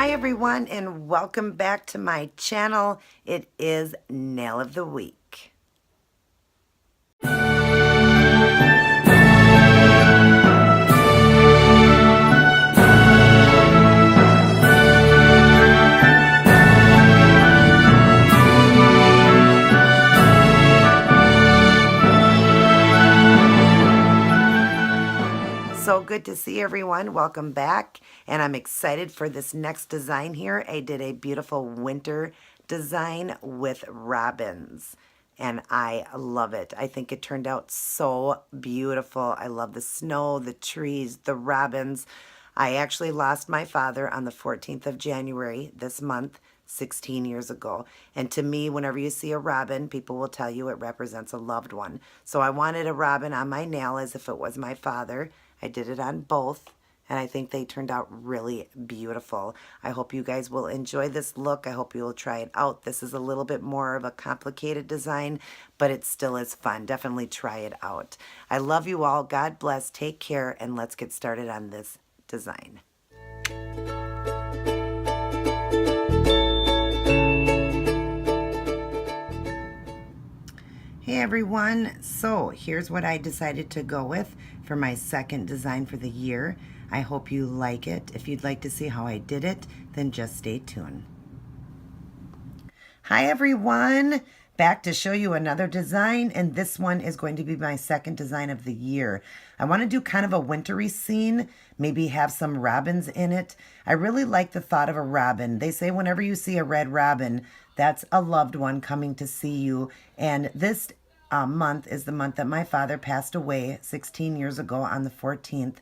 Hi everyone, and welcome back to my channel. It is Nail of the Week. So good to see everyone. Welcome back, and I'm excited for this next design here. I did a beautiful winter design with robins, and I love it. I think it turned out so beautiful. I love the snow, the trees, the robins. I actually lost my father on the 14th of January this month, 16 years ago. And to me, whenever you see a robin, people will tell you it represents a loved one. So I wanted a robin on my nail as if it was my father. I did it on both, and I think they turned out really beautiful. I hope you guys will enjoy this look. I hope you will try it out. This is a little bit more of a complicated design, but it still is fun. Definitely try it out. I love you all. God bless. Take care, and let's get started on this design. Hey everyone, so here's what I decided to go with for my second design for the year. I hope you like it. If you'd like to see how I did it, then just stay tuned. Hi everyone, back to show you another design, and this one is going to be my second design of the year. I want to do kind of a wintry scene, maybe have some robins in it. I really like the thought of a robin. They say whenever you see a red robin, that's a loved one coming to see you. And this month is the month that my father passed away 16 years ago on the 14th.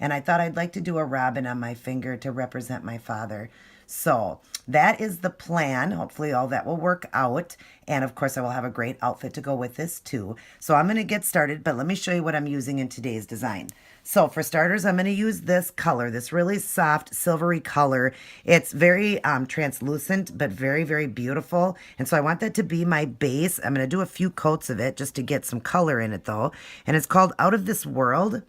And I thought I'd like to do a robin on my finger to represent my father. So that is the plan. Hopefully all that will work out. And of course I will have a great outfit to go with this too. So I'm going to get started, but let me show you what I'm using in today's design. So for starters, I'm going to use this color, this really soft silvery color. It's very translucent, but very, very beautiful. And so I want that to be my base. I'm going to do a few coats of it just to get some color in it though. And it's called Out of This World.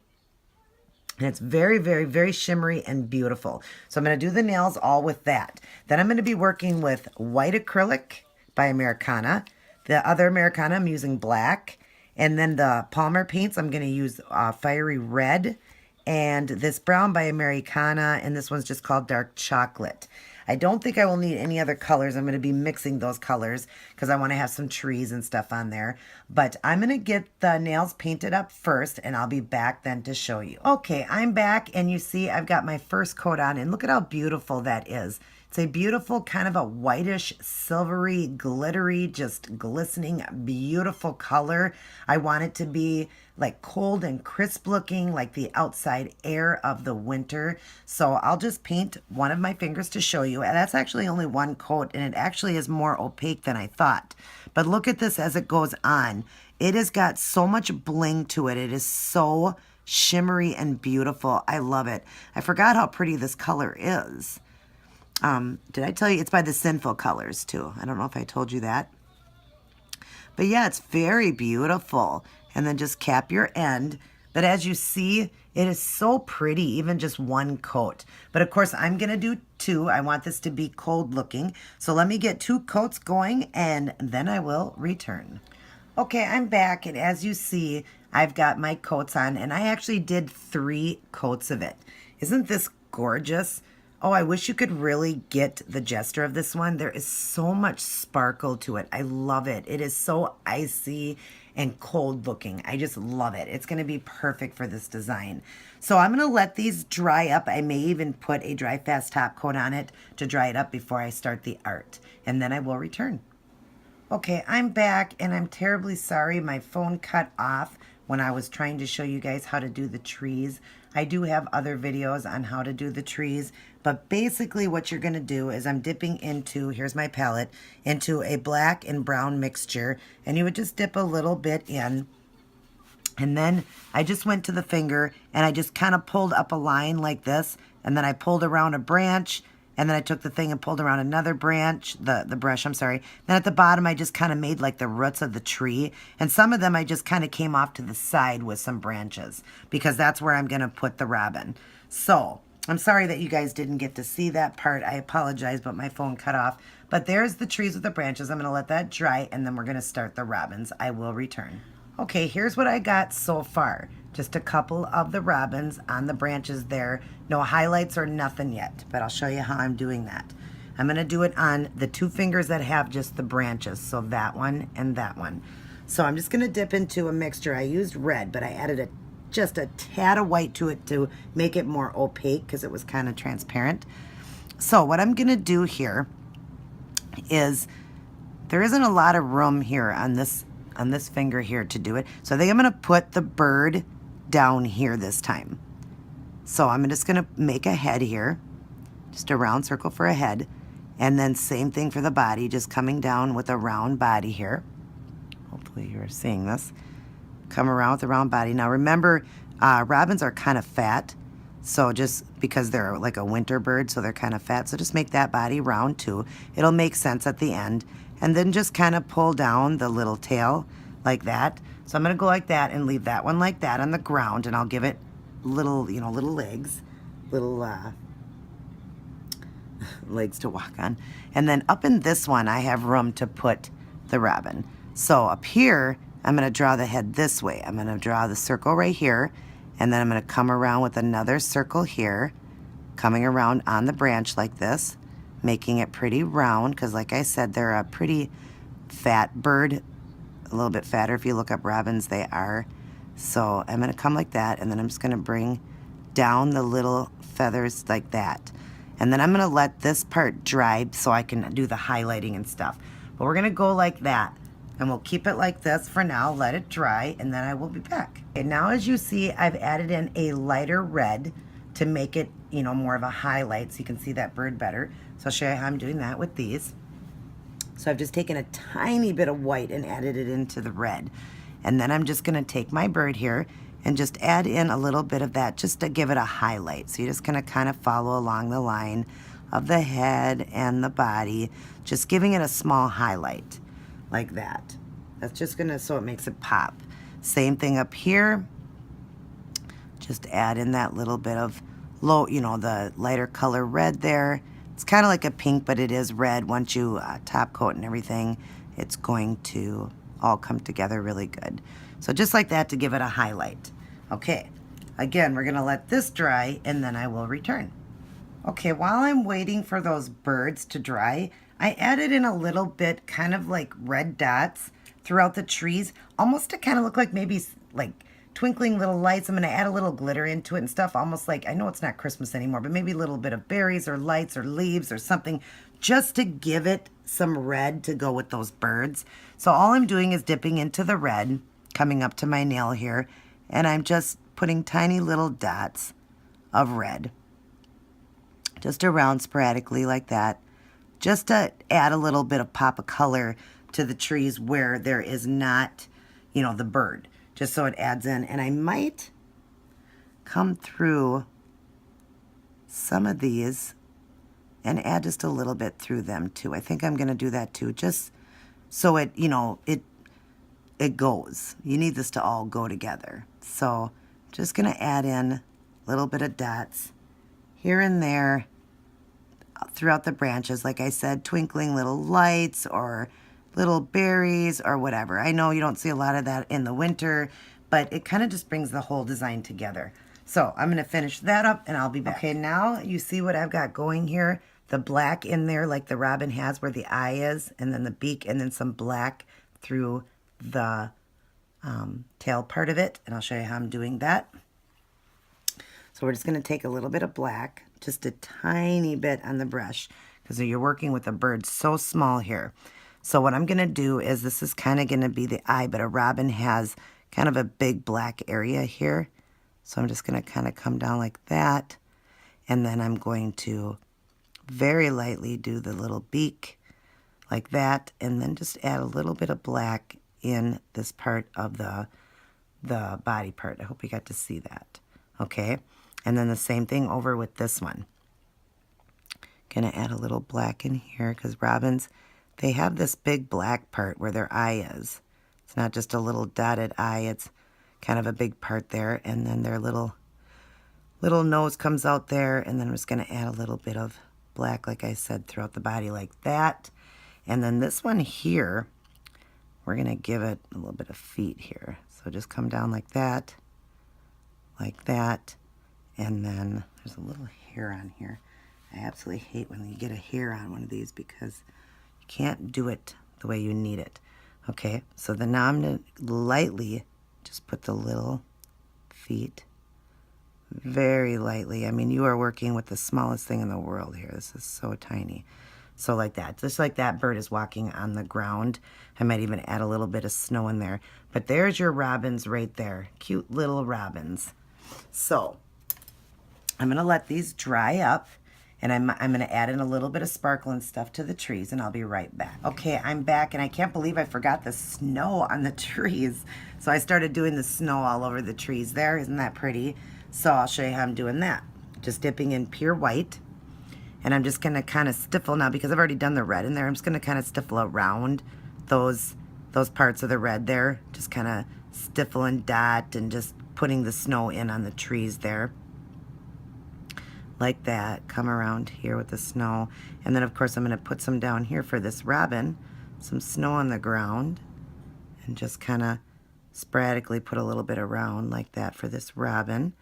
And it's very, very, very shimmery and beautiful. So I'm going to do the nails all with that. Then I'm going to be working with white acrylic by Americana. The other Americana, I'm using black. And then the Palmer paints, I'm going to use fiery red. And this brown by Americana, and this one's just called dark chocolate. I don't think I will need any other colors. I'm going to be mixing those colors because I want to have some trees and stuff on there. But I'm going to get the nails painted up first, and I'll be back then to show you. Okay, I'm back, and you see I've got my first coat on, and look at how beautiful that is. It's a beautiful kind of a whitish, silvery, glittery, just glistening, beautiful color. I want it to be like cold and crisp looking, like the outside air of the winter. So I'll just paint one of my fingers to show you. And that's actually only one coat, and it actually is more opaque than I thought. But look at this as it goes on. It has got so much bling to it. It is so shimmery and beautiful. I love it. I forgot how pretty this color is. Did I tell you? It's by the Sinful Colors, too. I don't know if I told you that. But yeah, it's very beautiful. And then just cap your end. But as you see, it is so pretty, even just one coat. But of course, I'm going to do two. I want this to be cold looking. So let me get two coats going, and then I will return. Okay, I'm back, and as you see, I've got my coats on, and I actually did 3 coats of it. Isn't this gorgeous? Oh, I wish you could really get the gesture of this one. There is so much sparkle to it. I love it. It is so icy and cold looking. I just love it. It's going to be perfect for this design. So I'm going to let these dry up. I may even put a dry fast top coat on it to dry it up before I start the art. And then I will return. Okay, I'm back, and I'm terribly sorry my phone cut off when I was trying to show you guys how to do the trees. I do have other videos on how to do the trees, but basically what you're going to do is I'm dipping into, here's my palette, into a black and brown mixture, and you would just dip a little bit in, and then I just went to the finger and I just kind of pulled up a line like this, and then I pulled around a branch, and then I took the thing and pulled around another branch, the brush, I'm sorry. Then at the bottom, I just kind of made like the roots of the tree. And some of them I just kind of came off to the side with some branches because that's where I'm going to put the robin. So I'm sorry that you guys didn't get to see that part. I apologize, but my phone cut off. But there's the trees with the branches. I'm going to let that dry, and then we're going to start the robins. I will return. Okay, here's what I got so far. Just a couple of the robins on the branches there. No highlights or nothing yet, but I'll show you how I'm doing that. I'm going to do it on the 2 fingers that have just the branches, so that one and that one. So I'm just going to dip into a mixture. I used red, but I added just a tad of white to it to make it more opaque because it was kind of transparent. So what I'm going to do here is, there isn't a lot of room here on this finger here to do it. So I think I'm going to put the bird down here this time. So I'm just going to make a head here, just a round circle for a head, and then same thing for the body, just coming down with a round body here. Hopefully you're seeing this. Come around with a round body. Now remember, robins are kind of fat, so just because they're like a winter bird, so they're kind of fat, so just make that body round too. It'll make sense at the end. And then just kind of pull down the little tail like that. So I'm going to go like that and leave that one like that on the ground, and I'll give it little, you know, little legs, little legs to walk on. And then up in this one, I have room to put the robin. So up here, I'm going to draw the head this way. I'm going to draw the circle right here, and then I'm going to come around with another circle here, coming around on the branch like this, making it pretty round, because like I said, they're a pretty fat bird, a little bit fatter. If you look up robins, they are. So I'm going to come like that, and then I'm just going to bring down the little feathers like that. And then I'm going to let this part dry so I can do the highlighting and stuff. But we're going to go like that, and we'll keep it like this for now, let it dry, and then I will be back. Okay, now as you see, I've added in a lighter red to make it, you know, more of a highlight so you can see that bird better. So I'll show you how I'm doing that with these. So I've just taken a tiny bit of white and added it into the red. And then I'm just going to take my bird here and just add in a little bit of that just to give it a highlight. So you're just going to kind of follow along the line of the head and the body, just giving it a small highlight like that. That's just going to, so it makes it pop. Same thing up here. Just add in that little bit of low, you know, the lighter color red there. It's kind of like a pink, but it is red. Once you top coat and everything, it's going to all come together really good. So just like that to give it a highlight. Okay, again, we're going to let this dry, and then I will return. Okay, while I'm waiting for those birds to dry, I added in a little bit kind of like red dots throughout the trees, almost to kind of look like maybe like twinkling little lights. I'm going to add a little glitter into it and stuff, almost like, I know it's not Christmas anymore, but maybe a little bit of berries or lights or leaves or something, just to give it some red to go with those birds. So all I'm doing is dipping into the red, coming up to my nail here, and I'm just putting tiny little dots of red just around sporadically like that, just to add a little bit of pop of color to the trees where there is not, you know, the bird, just so it adds in. And I might come through some of these and add just a little bit through them too. I think I'm going to do that too, just so it, you know, it goes. You need this to all go together. So just going to add in a little bit of dots here and there throughout the branches. Like I said, twinkling little lights or little berries or whatever. I know you don't see a lot of that in the winter, but it kind of just brings the whole design together. So I'm going to finish that up and I'll be back. Okay, now you see what I've got going here. The black in there like the robin has where the eye is, and then the beak, and then some black through the tail part of it. And I'll show you how I'm doing that. So we're just going to take a little bit of black, just a tiny bit on the brush, because you're working with a bird so small here. So what I'm going to do is, this is kind of going to be the eye, but a robin has kind of a big black area here. So I'm just going to kind of come down like that. And then I'm going to very lightly do the little beak like that. And then just add a little bit of black in this part of the body part. I hope you got to see that. Okay. And then the same thing over with this one. Gonna add a little black in here because robins, they have this big black part where their eye is. It's not just a little dotted eye, it's kind of a big part there. And then their little little nose comes out there, and then I'm just going to add a little bit of black, like I said, throughout the body like that. And then this one here, we're going to give it a little bit of feet here. So just come down like that, and then there's a little hair on here. I absolutely hate when you get a hair on one of these because you can't do it the way you need it. Okay, so then now I'm going to lightly just put the little feet, very lightly. I mean, you are working with the smallest thing in the world here. This is so tiny. So like that, just like that bird is walking on the ground. I might even add a little bit of snow in there. But there's your robins right there. Cute little robins. So I'm going to let these dry up. And I'm going to add in a little bit of sparkle and stuff to the trees, and I'll be right back. Okay, I'm back, and I can't believe I forgot the snow on the trees. So I started doing the snow all over the trees there. Isn't that pretty? So I'll show you how I'm doing that. Just dipping in pure white. And I'm just going to kind of stiffle now because I've already done the red in there. I'm just going to kind of stiffle around those parts of the red there. Just kind of stiffle and dot and just putting the snow in on the trees there. Like that. Come around here with the snow. And then of course I'm going to put some down here for this robin. Some snow on the ground. And just kind of sporadically put a little bit around like that for this robin.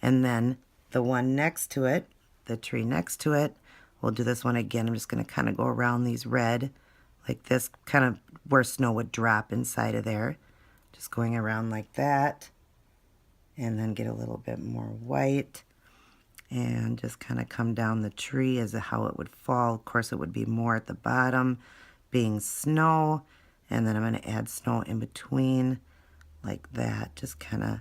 And then the one next to it, the tree next to it, we'll do this one again. I'm just going to kind of go around these red like this, kind of where snow would drop inside of there. Just going around like that. And then get a little bit more white. And just kind of come down the tree as to how it would fall. Of course, it would be more at the bottom, being snow. And then I'm going to add snow in between like that. Just kind of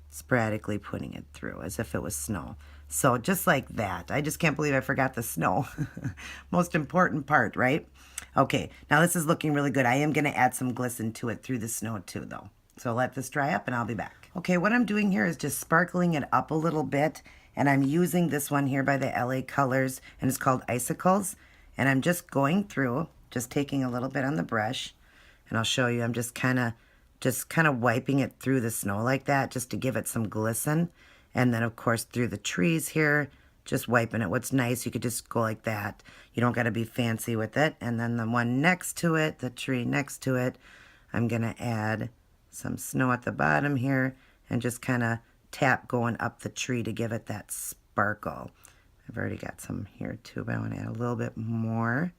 sporadically putting it through as if it was snow. So just like that. I just can't believe I forgot the snow. Most important part, right? Okay, now this is looking really good. I am going to add some glisten to it through the snow too, though. So let this dry up and I'll be back. Okay, what I'm doing here is just sparkling it up a little bit. And I'm using this one here by the LA Colors, and it's called Icicles. And I'm just going through, just taking a little bit on the brush, and I'll show you. I'm just kind of wiping it through the snow like that, just to give it some glisten. And then of course through the trees here, just wiping it. What's nice, you could just go like that. You don't got to be fancy with it. And then the one next to it, the tree next to it, I'm gonna add some snow at the bottom here, and just kind of tap going up the tree to give it that sparkle. I've already got some here too, but I want to add a little bit more.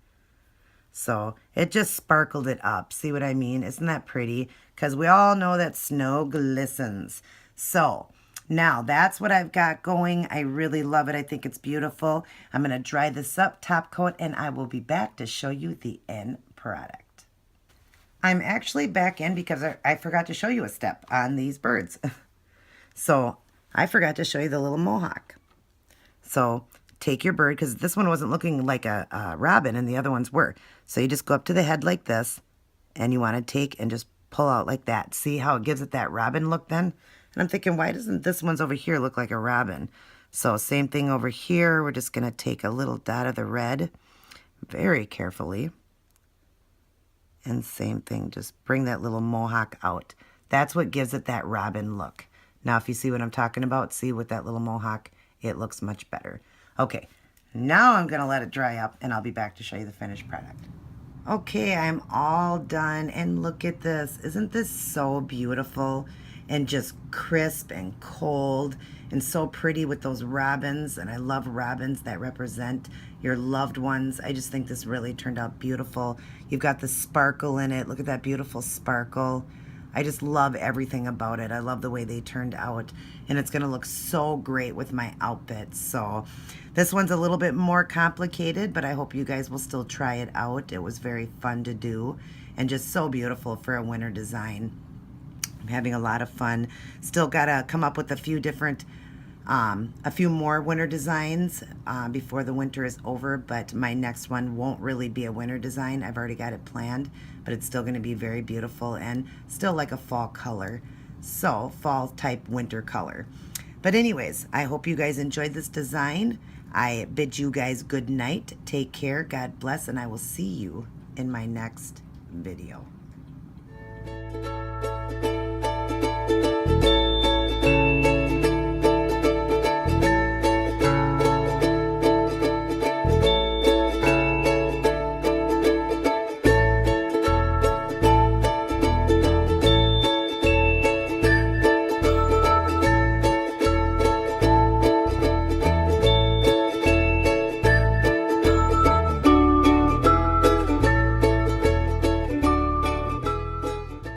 So it just sparkled it up. See what I mean? Isn't that pretty? Because we all know that snow glistens. So now that's what I've got going. I really love it. I think it's beautiful. I'm going to dry this up, top coat, and I will be back to show you the end product. I'm actually back in because I forgot to show you a step on these birds. So I forgot to show you the little Mohawk. So take your bird, because this one wasn't looking like a robin and the other ones were. So you just go up to the head like this, and you want to take and just pull out like that. See how it gives it that robin look then? And I'm thinking, why doesn't this one's over here look like a robin? So same thing over here. We're just going to take a little dot of the red very carefully. And same thing, just bring that little Mohawk out. That's what gives it that robin look. Now, if you see what I'm talking about, see with that little Mohawk, it looks much better. Okay, now I'm going to let it dry up, and I'll be back to show you the finished product. Okay, I'm all done, and look at this. Isn't this so beautiful and just crisp and cold and so pretty with those robins? And I love robins that represent your loved ones. I just think this really turned out beautiful. You've got the sparkle in it. Look at that beautiful sparkle. I just love everything about it. I love the way they turned out, and it's gonna look so great with my outfit. So this one's a little bit more complicated, but I hope you guys will still try it out. It was very fun to do and just so beautiful for a winter design. I'm having a lot of fun. Still gotta come up with a few different a few more winter designs before the winter is over, but my next one won't really be a winter design. I've already got it planned, but it's still going to be very beautiful and still like a fall color. So fall type winter color. But anyways, I hope you guys enjoyed this design. I bid you guys good night. Take care. God bless, and I will see you in my next video.